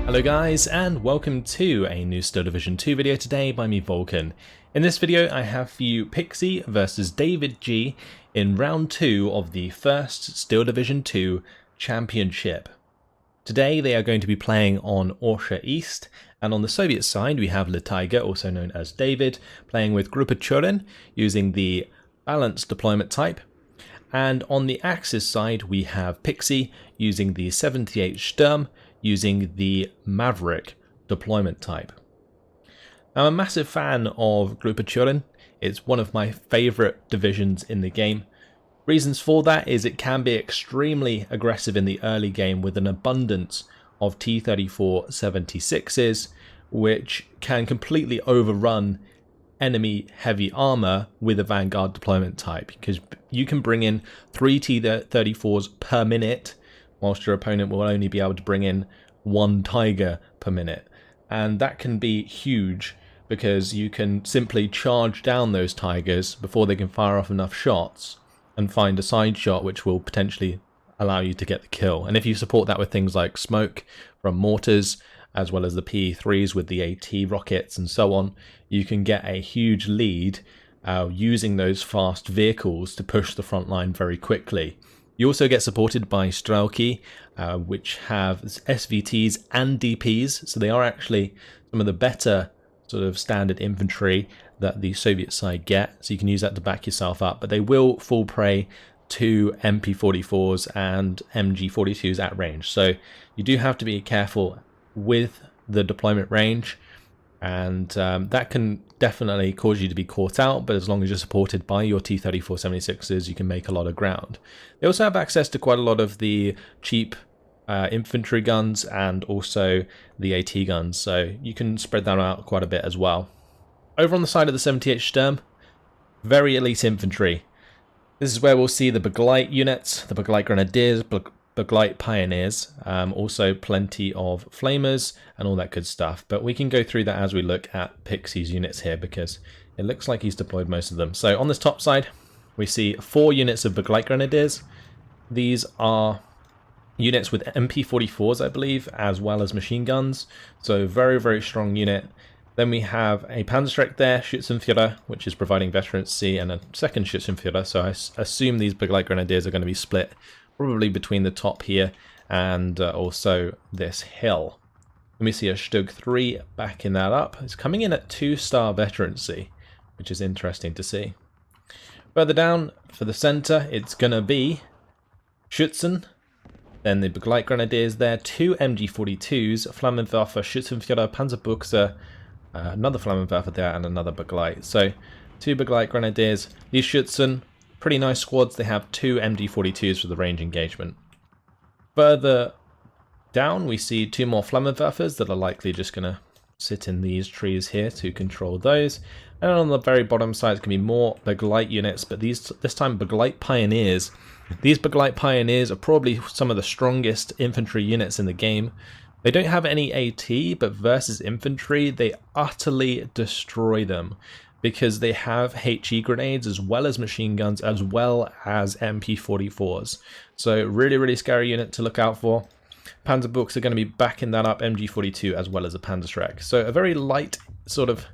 Hello guys, and welcome to a new Steel Division 2 video today by me, Vulcan. In this video I have for you Pixy versus David G in round 2 of the first Steel Division 2 Championship. Today they are going to be playing on Orsha East, and on the Soviet side we have Le Tiger, also known as David, playing with Gruppa Tyurin using the balanced deployment type. And on the Axis side we have Pixy using the 78 Sturm, using the Maverick deployment type. I'm a massive fan of Gruppa Tyurin. It's one of my favourite divisions in the game. Reasons for that is it can be extremely aggressive in the early game with an abundance of T-34 76s, which can completely overrun enemy heavy armour with a Vanguard deployment type, because you can bring in 3 T-34s per minute, whilst your opponent will only be able to bring in 1 Tiger per minute. And that can be huge because you can simply charge down those Tigers before they can fire off enough shots and find a side shot which will potentially allow you to get the kill. And if you support that with things like smoke from mortars, as well as the PE3s with the AT rockets and so on, you can get a huge lead using those fast vehicles to push the front line very quickly. You also get supported by Strelki, which have SVTs and DPs, so they are actually some of the better sort of standard infantry that the Soviet side get, so you can use that to back yourself up, but they will fall prey to MP44s and MG42s at range, so you do have to be careful with the deployment range, and that can definitely cause you to be caught out, but as long as you're supported by your T-34 76s, you can make a lot of ground. They also have access to quite a lot of the cheap infantry guns and also the AT guns, so you can spread that out quite a bit as well. Over on the side of the 78 Sturm, very elite infantry. This is where we'll see the Begleit units, the Begleit Grenadiers, Begleit Pioneers, also plenty of Flamers and all that good stuff, but we can go through that as we look at Pixy's units here because it looks like he's deployed most of them. So on this top side we see 4 units of Begleit Grenadiers. These are units with MP44s, I believe, as well as machine guns, so very strong unit. Then we have a Panzerstreck there, Schützenführer, which is providing veterancy, and a second Schützenführer, so I assume these Begleit Grenadiers are going to be split probably between the top here and also this hill. Let me see a Stug 3 backing that up. It's coming in at 2-star veterancy, which is interesting to see. Further down for the centre, it's going to be Schützen, then the Begleit Grenadiers there, 2 MG42s, Flammenwerfer, Schützenführer, Panzerbuchse, another Flammenwerfer there, and another Begleit. So 2 Begleit Grenadiers. These Schützen, pretty nice squads. They have 2 MG42s for the range engagement. Further down we see 2 more Flammenwerfers that are likely just going to sit in these trees here to control those. And on the very bottom side, it's going to be more Begleit units, but this time Begleit Pioneers. These Begleit Pioneers are probably some of the strongest infantry units in the game. They don't have any AT, but versus infantry, they utterly destroy them because they have HE grenades as well as machine guns as well as MP44s. So really scary unit to look out for. Panzerbooks are going to be backing that up, MG42 as well as a Panzerstreck. So a very light sort of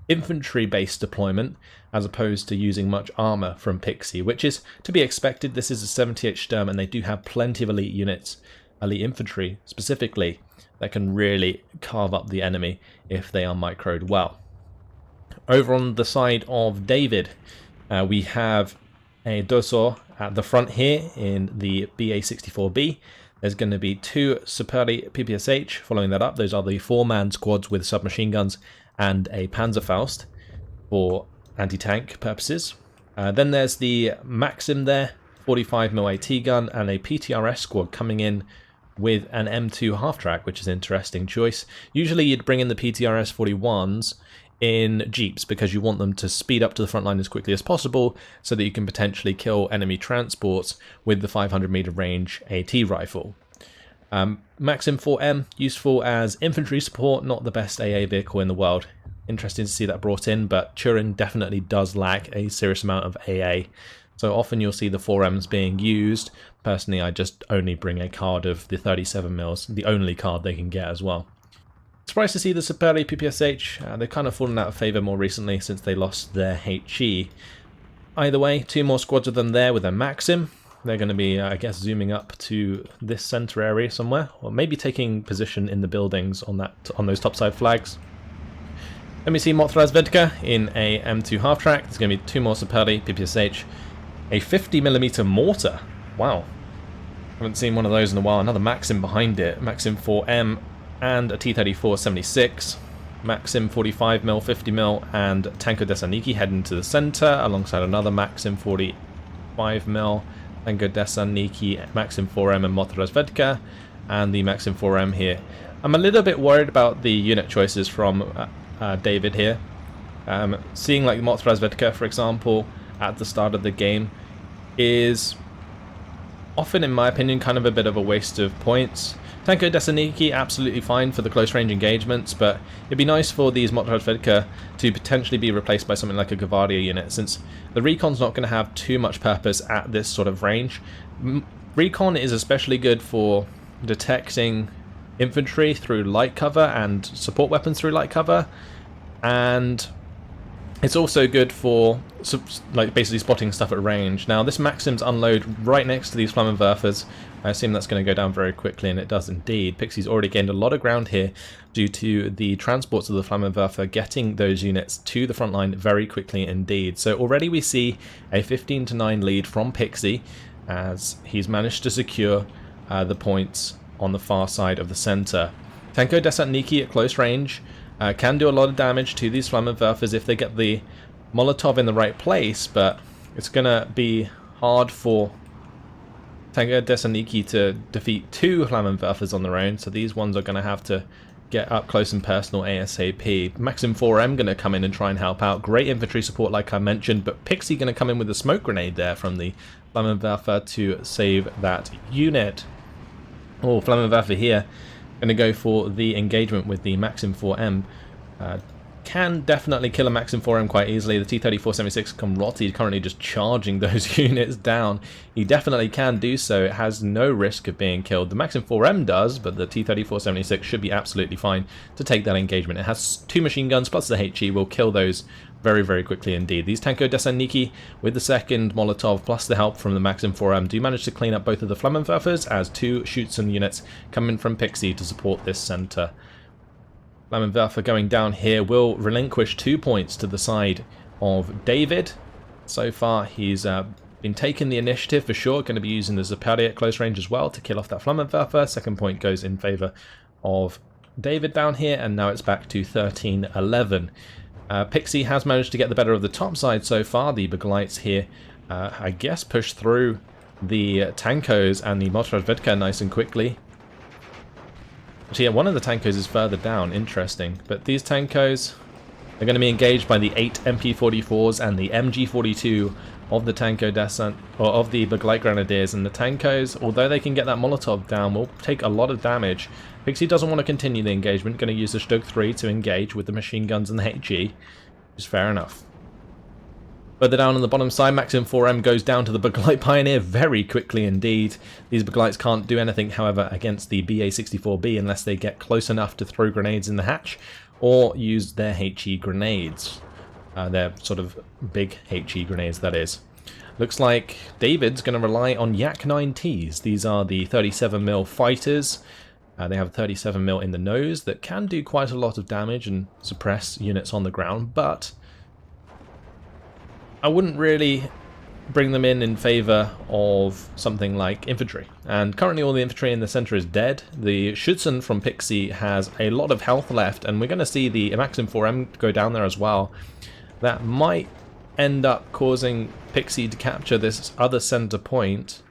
infantry-based deployment as opposed to using much armour from Pixy, which is to be expected. This is a 78 Sturm and they do have plenty of elite units, elite infantry specifically, that can really carve up the enemy if they are microed well. Over on the side of David, we have a Dosor at the front here in the BA-64B. There's going to be 2 Superi PPSH following that up. Those are the 4-man squads with submachine guns and a Panzerfaust for anti-tank purposes. Then there's the Maxim there, 45mm AT gun, and a PTRS squad coming in with an M2 half-track, which is an interesting choice. Usually you'd bring in the PTRS 41s in jeeps because you want them to speed up to the front line as quickly as possible so that you can potentially kill enemy transports with the 500-meter range AT rifle. Maxim 4M, useful as infantry support, not the best AA vehicle in the world. Interesting to see that brought in, but Tyurin definitely does lack a serious amount of AA. So often you'll see the 4Ms being used. Personally, I just only bring a card of the 37mm, the only card they can get as well. Surprised to see the Superli PPSH. They've kind of fallen out of favour more recently since they lost their HE. Either way, 2 more squads of them there with a Maxim. They're going to be, I guess, zooming up to this centre area somewhere, or maybe taking position in the buildings on those topside flags. Then we see Mothra in a M2 half-track. There's going to be 2 more Superli PPSH. A 50mm mortar. Wow. Haven't seen one of those in a while. Another Maxim behind it. Maxim 4M and a T-34-76. Maxim 45mm, 50mm, and Tanko Desaniki heading to the centre, alongside another Maxim 45mm, Tanko Desaniki, Maxim 4M, and Mothra, and the Maxim 4M here. I'm a little bit worried about the unit choices from David here. Seeing like Mothra, for example, at the start of the game is often, in my opinion, kind of a bit of a waste of points. Tanko Desaniki, absolutely fine for the close range engagements, but it'd be nice for these Mothra to potentially be replaced by something like a Gavardia unit, since the Recon's not going to have too much purpose at this sort of range. Recon is especially good for detecting infantry through light cover and support weapons through light cover, and it's also good for like basically spotting stuff at range. Now this Maxim's unload right next to these Flammenwerfers. I assume that's going to go down very quickly, and it does indeed. Pixie's already gained a lot of ground here due to the transports of the Flammenwerfer getting those units to the front line very quickly indeed. So already we see a 15-9 lead from Pixie as he's managed to secure the points on the far side of the centre. Tanko Desaniki at close range can do a lot of damage to these Flammenwerfers if they get the Molotov in the right place, but it's going to be hard for Tanko Desaniki to defeat 2 Flammenwerfers on their own, so these ones are going to have to get up close and personal ASAP. Maxim 4M going to come in and try and help out. Great infantry support like I mentioned, but Pixie going to come in with a smoke grenade there from the Flammenwerfer to save that unit. Oh, Flammenwerfer here going to go for the engagement with the Maxim 4M. Can definitely kill a Maxim 4M quite easily. The T-34-76 Komrotti currently just charging those units down. He definitely can do so. It has no risk of being killed. The Maxim 4M does, but the T-34-76 should be absolutely fine to take that engagement. It has 2 machine guns plus the HE will kill those very, very quickly indeed. These Tanko Desaniki with the second Molotov plus the help from the Maxim 4M do manage to clean up both of the Flammenwerfers as 2 Schützen units come in from Pixie to support this centre. Flammenwerfer going down here will relinquish 2 points to the side of David. So far he's been taking the initiative for sure, going to be using the Zapari at close range as well to kill off that Flammenwerfer. Second point goes in favour of David down here, and now it's back to 13-11. Pixie has managed to get the better of the top side so far. The Begleits here, I guess, push through the Tankos and the Mothra nice and quickly. So yeah, one of the Tankos is further down, interesting. But these Tankos are going to be engaged by the 8 MP44s and the MG42 of the Tanko Descent, or of the Begleit Grenadiers, and the Tankos, although they can get that Molotov down, will take a lot of damage. Pixie doesn't want to continue the engagement, going to use the Stug 3 to engage with the machine guns and the HE, which is fair enough. Further down on the bottom side, Maxim 4M goes down to the Begleit Pioneer very quickly indeed. These Begleits can't do anything, however, against the BA-64B unless they get close enough to throw grenades in the hatch or use their HE grenades. Their sort of big HE grenades, that is. Looks like David's going to rely on Yak 9Ts. These are the 37mm fighters. They have 37mm in the nose that can do quite a lot of damage and suppress units on the ground, but I wouldn't really bring them in favour of something like infantry. And currently all the infantry in the centre is dead. The Schützen from Pixie has a lot of health left, and we're going to see the Maxim 4M go down there as well. That might end up causing Pixie to capture this other centre point.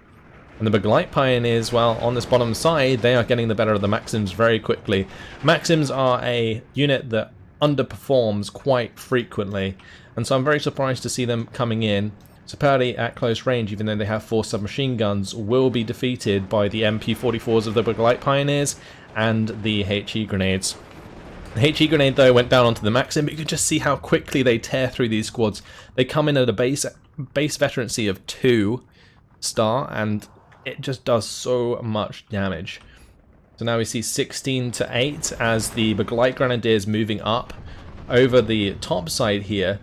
And the Begleit Pioneers, well, on this bottom side, they are getting the better of the Maxims very quickly. Maxims are a unit that underperforms quite frequently, and so I'm very surprised to see them coming in. Sapari at close range, even though they have 4 submachine guns, will be defeated by the MP44s of the Begleit Pioneers and the HE grenades. The HE grenade, though, went down onto the Maxim, but you can just see how quickly they tear through these squads. They come in at a base veterancy of 2 star, and it just does so much damage. So now we see 16-8 as the Beglite Grenadiers moving up over the top side here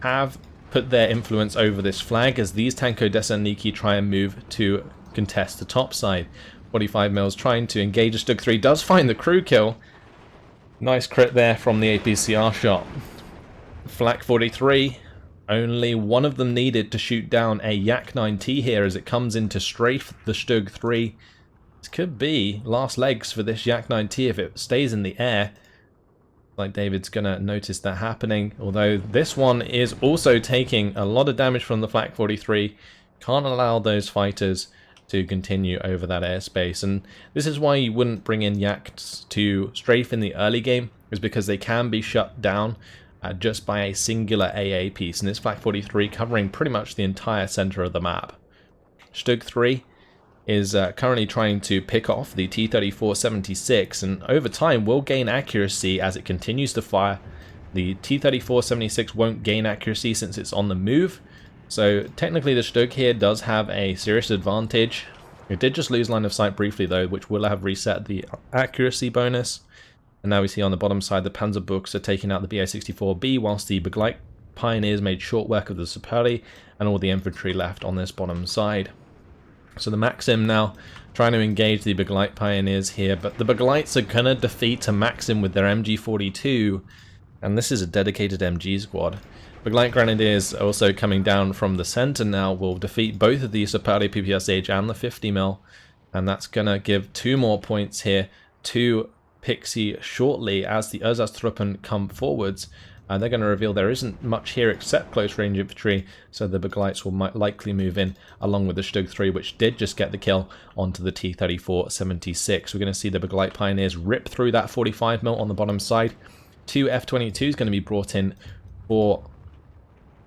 have put their influence over this flag as these Tanko Thessaloniki try and move to contest the top side. 45 mils trying to engage a Stug 3, does find the crew kill. Nice crit there from the APCR shot. Flak 43, only one of them needed to shoot down a Yak 9T here as it comes in to strafe the Stug 3. This could be last legs for this Yak 9T if it stays in the air. Like David's gonna notice that happening, although this one is also taking a lot of damage from the Flak 43. Can't allow those fighters to continue over that airspace, and this is why you wouldn't bring in Yaks to strafe in the early game, is because they can be shut down just by a singular AA piece, and this Flak 43 covering pretty much the entire center of the map. Stug 3 is currently trying to pick off the T-34-76, and over time will gain accuracy as it continues to fire. The T-34-76 won't gain accuracy since it's on the move, so technically the Stug here does have a serious advantage. It did just lose line of sight briefly though, which will have reset the accuracy bonus. And now we see on the bottom side the Panzerbooks are taking out the BA-64B, whilst the Beglite Pioneers made short work of the Superli and all the infantry left on this bottom side. So the Maxim now trying to engage the Beglite Pioneers here, but the Beglites are gonna defeat a Maxim with their MG42, and this is a dedicated MG squad. Beglite Grenadiers also coming down from the center now will defeat both of the Superli PPSH and the 50mm, and that's gonna give 2 more points here to Pixy shortly as the Ersatztruppen come forwards. They're going to reveal there isn't much here except close range infantry, so the Beglites will likely move in along with the Stug 3, which did just get the kill onto the T-34-76. We're going to see the Beglite Pioneers rip through that 45mm on the bottom side. 2 F-22s going to be brought in for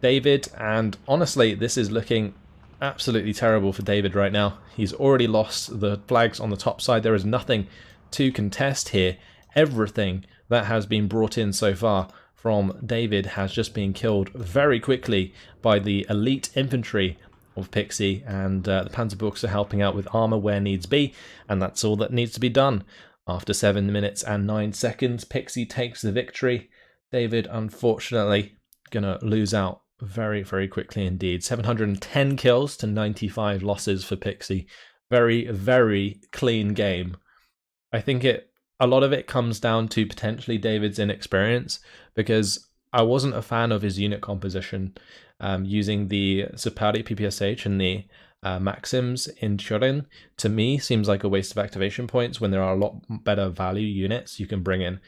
David, and honestly this is looking absolutely terrible for David right now. He's already lost the flags on the top side. There is nothing to contest here. Everything that has been brought in so far from David has just been killed very quickly by the elite infantry of Pixy, and the Panzerbooks are helping out with armor where needs be, and that's all that needs to be done. After 7 minutes and 9 seconds, Pixy takes the victory. David, unfortunately, gonna lose out very, very quickly indeed. 710 kills to 95 losses for Pixy. Very, very clean game. I think a lot of it comes down to potentially David's inexperience, because I wasn't a fan of his unit composition. Using the Superli PPSH and the Maxims in Tyurin, to me, seems like a waste of activation points when there are a lot better value units you can bring in.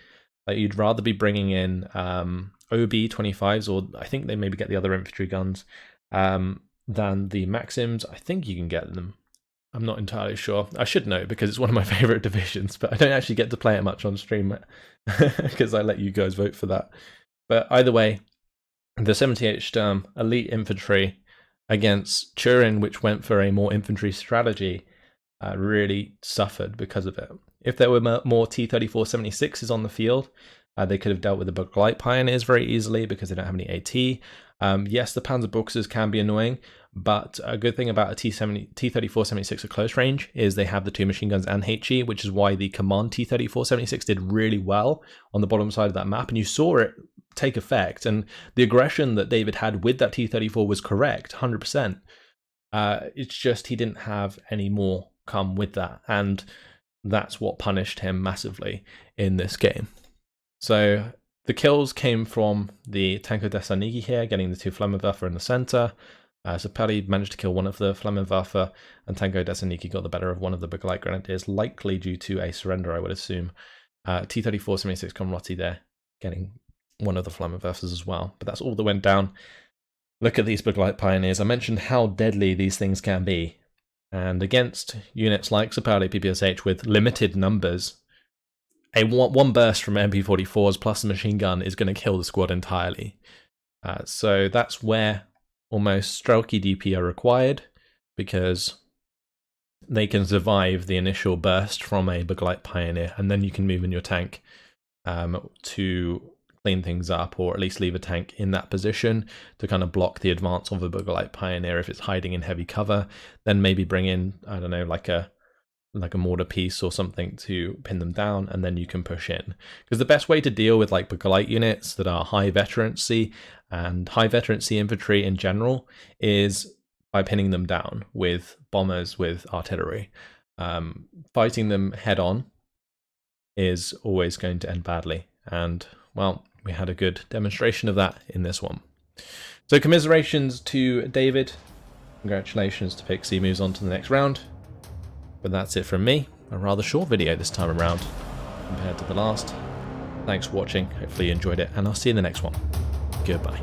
Like, you'd rather be bringing in OB-25s, or I think they maybe get the other infantry guns, than the Maxims. I think you can get them. I'm not entirely sure. I should know because it's one of my favorite divisions, but I don't actually get to play it much on stream because I let you guys vote for that. But either way, the 78 Sturm elite infantry against Tyurin, which went for a more infantry strategy, really suffered because of it. If there were more T-34-76s on the field, they could have dealt with the Beglite Pioneers very easily because they don't have any AT. Yes, the Panzerboxers can be annoying, but a good thing about a T-34-76 at close range is they have the 2 machine guns and HE, which is why the Command T-34-76 did really well on the bottom side of that map, and you saw it take effect, and the aggression that David had with that T-34 was correct, 100%. It's just he didn't have any more come with that, and that's what punished him massively in this game. So the kills came from the Tanko Thessaloniki here, getting the 2 Flammenwerfer in the center. Superli managed to kill one of the Flammenwerfer, and Tanko Thessaloniki got the better of one of the Beglite Grenadiers, likely due to a surrender, I would assume. T-34-76 Comrotti there, getting one of the Flammenwerfers as well. But that's all that went down. Look at these Beglite Pioneers. I mentioned how deadly these things can be. And against units like Superli PPSH with limited numbers, one burst from MP44s plus a machine gun is going to kill the squad entirely. So that's where almost Strelky DP are required, because they can survive the initial burst from a Beglite Pioneer, and then you can move in your tank to clean things up, or at least leave a tank in that position to kind of block the advance of a Beglite Pioneer if it's hiding in heavy cover. Then maybe bring in, I don't know, like a like a mortar piece or something to pin them down, and then you can push in. Because the best way to deal with like light units that are high veterancy and high veterancy infantry in general is by pinning them down with bombers, with artillery. Fighting them head on is always going to end badly, and well, we had a good demonstration of that in this one. So commiserations to David, congratulations to Pixy, moves on to the next round. But that's it from me, a rather short video this time around compared to the last. Thanks for watching, hopefully you enjoyed it, and I'll see you in the next one. Goodbye.